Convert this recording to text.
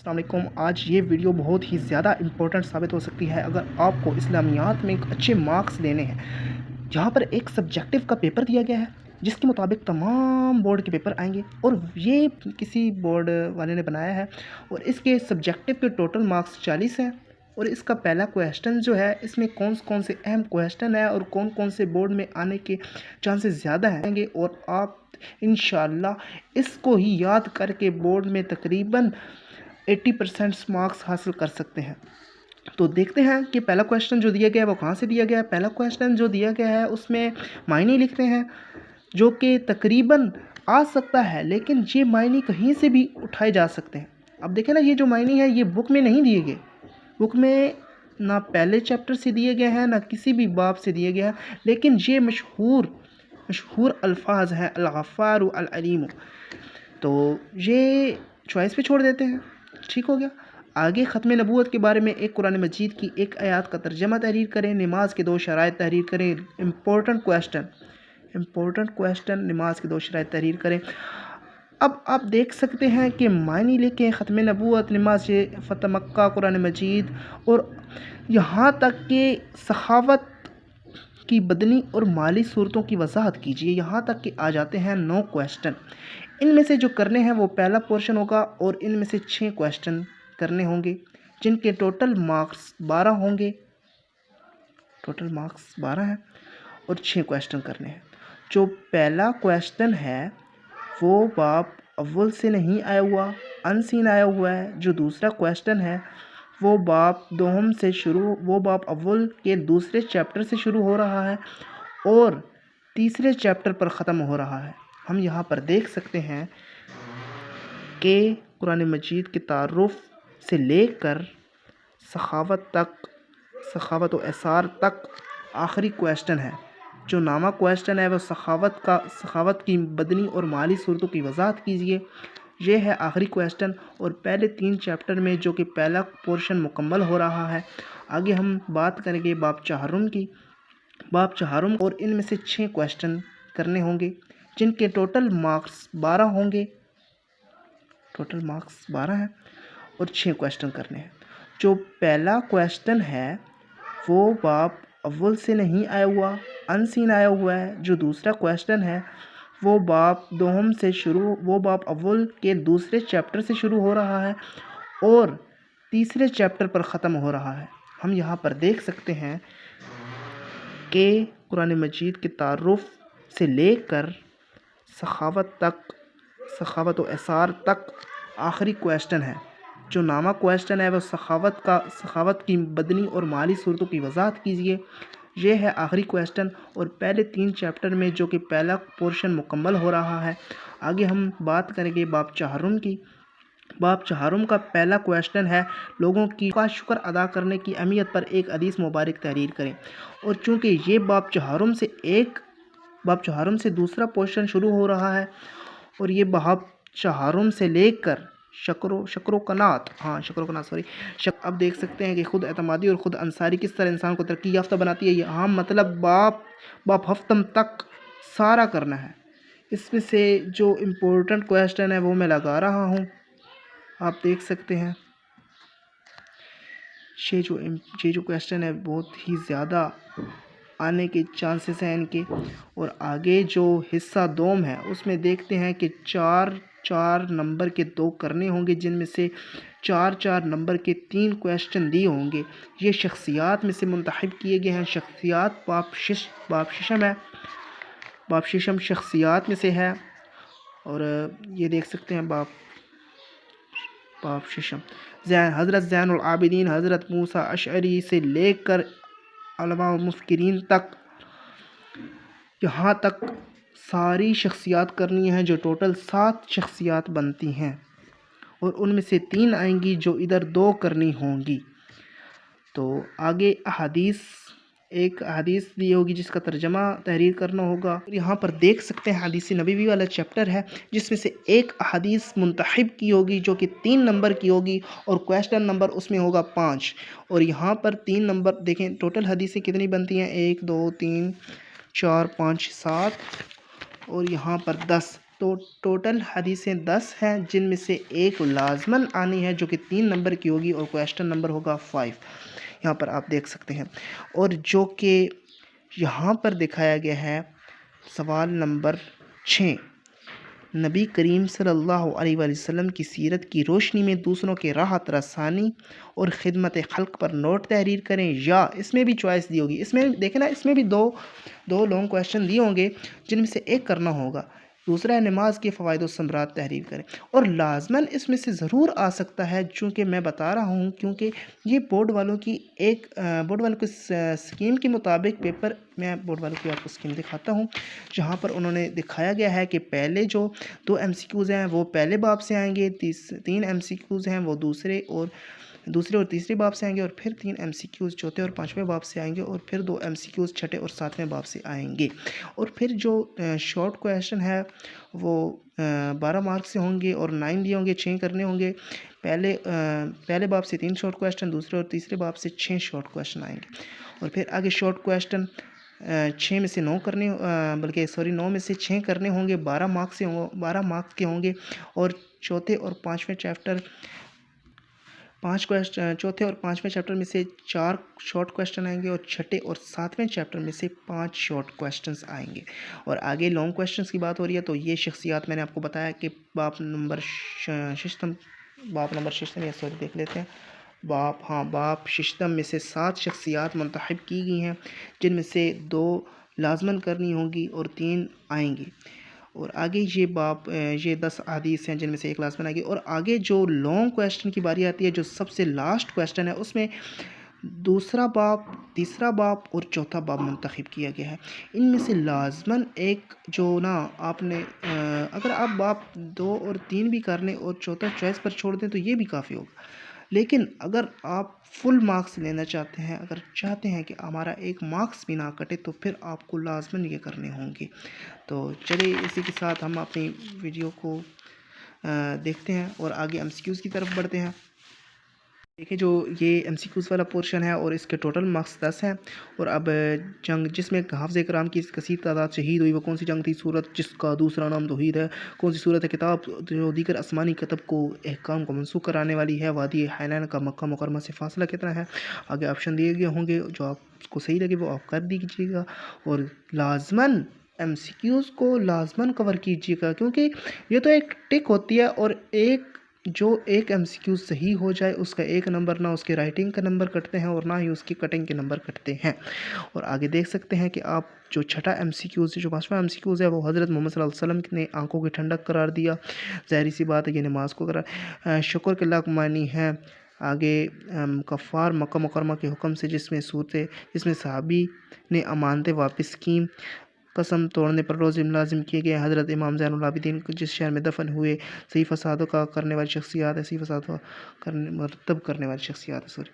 अस्सलाम वालेकुम। आज ये वीडियो बहुत ही ज़्यादा इम्पोर्टेंट साबित हो सकती है अगर आपको इस्लामियात में अच्छे मार्क्स लेने हैं। जहाँ पर एक सब्जेक्टिव का पेपर दिया गया है जिसके मुताबिक तमाम बोर्ड के पेपर आएंगे और ये किसी बोर्ड वाले ने बनाया है और इसके सब्जेक्टिव के टोटल मार्क्स 40 हैं। और इसका पहला क्वेश्चन जो है इसमें कौन कौन से अहम क्वेश्चन है और कौन कौन से बोर्ड में आने के चांसेस ज़्यादा हैं और आप इंशाल्लाह इसको ही याद करके बोर्ड में तकरीबन 80% मार्क्स हासिल कर सकते हैं। तो देखते हैं कि पहला क्वेश्चन जो दिया गया है वो कहाँ से दिया गया है। पहला क्वेश्चन जो दिया गया है उसमें मायने लिख रहे हैं जो कि तकरीबन आ सकता है, लेकिन ये मायने कहीं से भी उठाए जा सकते हैं। अब देखें ना, ये जो मायने हैं ये बुक में नहीं दिए गए। बुक में ना पहले चैप्टर से दिए गए हैं ना किसी भी बाब से दिए गए हैं, लेकिन ये मशहूर अल्फाज हैं, अल-गफ्फार अल-अलीम। तो ये चॉइस पे छोड़ देते हैं। ठीक हो गया। आगे ख़त्म नबूवत के बारे में एक कुरान मजीद की एक आयत का तर्जमा तहरीर करें। नमाज के 2 शराइत तहरीर करें। इम्पोर्टेंट क्वेश्चन नमाज के 2 शराइत तहरीर करें। अब आप देख सकते हैं कि मायने लिखें ख़त्म नबूवत, नमाज फ़तह मक्का, कुरान मजीद और यहाँ तक कि सखावत की बदनी और माली सूरतों की वजाहत कीजिए। यहाँ तक कि आ जाते हैं 9 क्वेश्चन। इनमें से जो करने हैं वो पहला पोर्शन होगा और इनमें से 6 क्वेश्चन करने होंगे जिनके टोटल मार्क्स 12 होंगे। टोटल मार्क्स 12 हैं और 6 क्वेश्चन करने हैं। जो पहला क्वेश्चन है वो बाब अव्वल से नहीं आया हुआ, अनसीन आया हुआ है। जो दूसरा क्वेश्चन है वो बाब अव्वल के दूसरे चैप्टर से शुरू हो रहा है और तीसरे चैप्टर पर ख़त्म हो रहा है। हम यहाँ पर देख सकते हैं कि कुरान मजीद के तारुफ से लेकर सखावत व एसार तक आखिरी क्वेश्चन है। जो नामा क्वेश्चन है वो सखावत की बदनी और माली सूरतों की वजाहत कीजिए। ये है आखिरी क्वेश्चन और पहले 3 चैप्टर में जो कि पहला पोर्शन मुकम्मल हो रहा है। आगे हम बात करेंगे बाब चहारुम और इनमें से 6 क्वेश्चन करने होंगे जिनके टोटल मार्क्स 12 होंगे। टोटल मार्क्स 12 हैं और 6 क्वेश्चन करने हैं। जो पहला क्वेश्चन है वो बाब अव्वल से नहीं आया हुआ, अनसीन आया हुआ है। जो दूसरा क्वेश्चन है वो बाब अव्वल के दूसरे चैप्टर से शुरू हो रहा है और तीसरे चैप्टर पर ख़त्म हो रहा है। हम यहाँ पर देख सकते हैं कि कुरान मजीद के तारुफ से लेकर सखावत व एसार तक आखिरी क्वेश्चन है। जो नामा क्वेश्चन है वो सखावत की बदनी और माली सूरतों की वजाहत कीजिए। ये है आखिरी क्वेश्चन और पहले 3 चैप्टर में जो कि पहला पोर्शन मुकम्मल हो रहा है। आगे हम बात करेंगे बाब चहारुम का पहला क्वेश्चन है लोगों का शुक्र अदा करने की अहमियत पर एक हदीस मुबारक तहरीर करें। और चूँकि ये बाब चहारुम से दूसरा पोर्शन शुरू हो रहा है और ये बाब चहारुम से लेकर शकरो कनात अब देख सकते हैं कि खुद एतमादी और ख़ुद अंसारी किस तरह इंसान को तरक्की याफ्ता बनाती है। यहाँ मतलब बाप हफ्तम तक सारा करना है। इसमें से जो इम्पोर्टेंट क्वेश्चन है वो मैं लगा रहा हूँ, आप देख सकते हैं। ये जो क्वेश्चन है बहुत ही ज़्यादा आने के चांसेस हैं इनके। और आगे जो हिस्सा दोम है उसमें देखते हैं कि 4 नंबर के 2 करने होंगे जिनमें से 4 नंबर के 3 क्वेश्चन दिए होंगे। ये शख्सियात में से मुंतखब किए गए हैं। शख्सियात बाब शिशम शख्सियात में से है और ये देख सकते हैं बाब शिशम हज़रत ज़ैनुल आबिदीन हज़रत मूसा अशअरी से लेकर उलमा और मुफ़क्किरीन तक, यहाँ तक सारी शख्सियात करनी है जो टोटल 7 शख्सियात बनती हैं और उनमें से 3 आएंगी जो इधर 2 करनी होंगी। तो आगे एक हदीस दी होगी जिसका तर्जमा तहरीर करना होगा। यहाँ पर देख सकते हैं हदीस नबवी वाला चैप्टर है जिसमें से एक हदीस मुंतखब की होगी जो कि 3 नंबर की होगी और क्वेश्चन नंबर उसमें होगा 5। और यहाँ पर 3 नंबर देखें, टोटल हदीसें कितनी बनती हैं 1 2 3 4 5 7 और यहाँ पर 10 तो टोटल हदीसें 10 हैं, जिनमें से एक लाजमन आनी है जो कि 3 नंबर की होगी और क्वेश्चन नंबर होगा 5। यहाँ पर आप देख सकते हैं, और जो कि यहाँ पर दिखाया गया है सवाल नंबर 6, नबी करीम सल्लल्लाहु अलैहि वसल्लम की सीरत की रोशनी में दूसरों के राहत रसानी और खिदमत खल्क पर नोट तहरीर करें। या इसमें भी चॉइस दी होगी, इसमें देखें ना, इसमें भी दो दो लॉन्ग क्वेश्चन दिए होंगे जिनमें से एक करना होगा। दूसरा है नमाज के फ़वाइद व समरात तहरीर करें, और लाजमन इसमें से ज़रूर आ सकता है, चूँकि मैं बता रहा हूँ क्योंकि ये बोर्ड वालों की एक बोर्ड वालों की स्कीम के मुताबिक पेपर, मैं बोर्ड वालों की आपको स्कीम दिखाता हूँ, जहाँ पर उन्होंने दिखाया गया है कि पहले जो 2 MCQs हैं वो पहले बाब से आएंगे, 3 MCQs हैं वो दूसरे और तीसरे बाब से आएंगे, और फिर 3 MCQs चौथे और पाँचवें बाब से आएंगे, और फिर 2 MCQs छठे और सातवें बाब से आएंगे। और फिर जो शॉर्ट क्वेश्चन है वो 12 मार्क्स से होंगे और 9 दिए होंगे, 6 करने होंगे। पहले बाब से 3 शॉर्ट क्वेश्चन, दूसरे और तीसरे बाब से 6 शॉर्ट क्वेश्चन आएंगे, और फिर आगे शॉर्ट क्वेश्चन 6 में से 9 करने, बल्कि सॉरी 9 में से 6 करने होंगे, 12 मार्क्स के होंगे, और चौथे और पाँचवें चैप्टर चौथे और पाँचवें चैप्टर में से 4 शॉर्ट क्वेश्चन आएंगे, और छठे और सातवें चैप्टर में से 5 शॉर्ट क्वेश्चंस आएंगे। और आगे लॉन्ग क्वेश्चंस की बात हो रही है, तो ये शख्सियात मैंने आपको बताया कि बाप नंबर शिश्तम या सॉरी देख लेते हैं, बाप शिश्तम में से 7 शख्सियात मुंतखब की गई हैं, जिनमें से 2 लाजमन करनी होंगी और 3 आएंगी। और आगे ये 10 हदीस हैं जिनमें से एक लाजमन आएगी। और आगे जो लॉन्ग क्वेश्चन की बारी आती है, जो सबसे लास्ट क्वेश्चन है, उसमें दूसरा बाब, तीसरा बाब और चौथा बाब मुंतखब किया गया है। इनमें से लाजमन एक जो ना आपने अगर आप बाब 2 और 3 भी कर लें और चौथा चॉइस पर छोड़ दें तो ये भी काफ़ी होगा। लेकिन अगर आप फुल मार्क्स लेना चाहते हैं, अगर चाहते हैं कि हमारा एक मार्क्स भी ना कटे, तो फिर आपको लाजमन ये करने होंगे। तो चलिए इसी के साथ हम अपनी वीडियो को देखते हैं और आगे MCQs की तरफ बढ़ते हैं। देखिए, जो ये MCQs वाला पोर्शन है और इसके टोटल मार्क्स 10 हैं। और अब जंग जिसमें हाफ़िज़ कराम की कसीर तादाद शहीद हुई, वो कौन सी जंग थी? सूरत जिसका दूसरा नाम तौहीद है। कौन सी सूरत है? किताब जो दीगर आसमानी कतब को अहकाम को मनसूख कराने वाली है। वादी हैनैन का मक्का मुकरमा से फ़ासला कितना है? आगे ऑप्शन दिए गए होंगे, जो आपको सही लगे वो आप कर दीजिएगा। और लाजमन MCQs को लाजमन कवर कीजिएगा, क्योंकि ये तो एक टिक होती है, और जो एक MCQ सही हो जाए उसका 1 नंबर, ना उसके राइटिंग का नंबर कटते हैं और ना ही उसकी कटिंग के नंबर कटते हैं। और आगे देख सकते हैं कि आप जो छठा MCQ है, जो 5वां MCQ है, वो हज़रत मोहम्मद सल्लल्लाहु अलैहि वसल्लम ने आंखों की ठंडक करार दिया। ज़ाहिर सी बात है ये नमाज को शुक्र के लाख मानी है। आगे कफ़ार मक्का मुकरमा के हुक्म से जिसमें सहाबी ने अमानतें वापस की। कसम तोड़ने पर रोज़े मुलाजिम किए गए हज़रत इमाम ज़ैनुल आबिदीन जिस शहर में दफन हुए। सही फसादों का करने वाली शख्सियात है, सही फसाद करने मरतब करने वाली शख्सियात है, सॉरी।